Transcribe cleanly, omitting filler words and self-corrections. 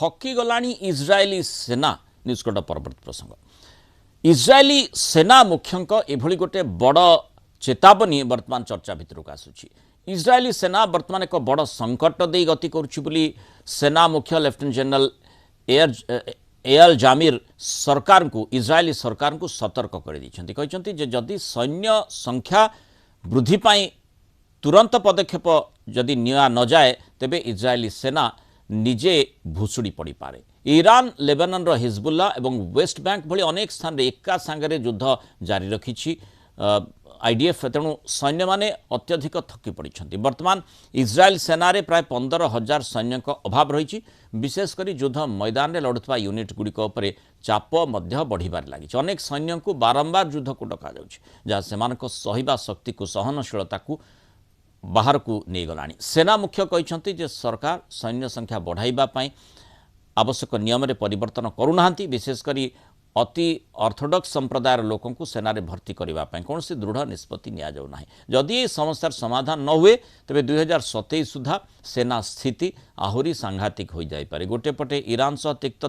थकी गलानी इज्राएली सेना news code परवर्त प्रसंग इज्राएली सेना मुख्यों एभली गोटे बड़ चेतावनी वर्तमान चर्चा भितर को आसुची। इज्राएली सेना वर्तमान एक बड़ संकट दे गति करुच्ची सेना मुख्य लेफ्टिनेंट जनरल एयल जामिर सरकार को इज्राएली सरकार को सतर्क कर जदि सैन्य संख्या वृद्धि पाई तुरंत पदक्षेप जदि निया न जाए तेबे इज्राएली सेना निजे भुसुड़ी पड़ पारे। ईरान लेबानन रो हिजबुल्ला एवं वेस्ट बैंक भली अनेक स्थान रे एका सांगरे युद्ध जारी रखी आईडीएफ तेणु सैन्य माने अत्यधिक थकी पड़ी। वर्तमान इज्राएल सेना रे प्राय 15,000 सैन्य अभाव रही। विशेषकर युद्ध मैदान में लड़ुवा यूनिट गुड़िक चाप बढ़िबार लगी। अनेक सैन्य को बारंबार युद्ध को डक जहाँ से सहिबा शक्ति को सहनशीलता को बाहर को नहीं गलानी। सेना मुख्य कहते जे सरकार सैन्य संख्या बढ़ाइबा आवश्यक नियम रे परिवर्तन करूना। विशेषकर अति ऑर्थोडॉक्स संप्रदायर लोकों को सेना रे भर्ती करने कौन सी दृढ़ निष्पत्ति नि जाऊना। जदि ये समस्यार समाधान न हुए तेरे 2027 सुधा सेना स्थिति आहुरी सांघातिक हो जाए। गोटे पटे ईरान सह तिक्त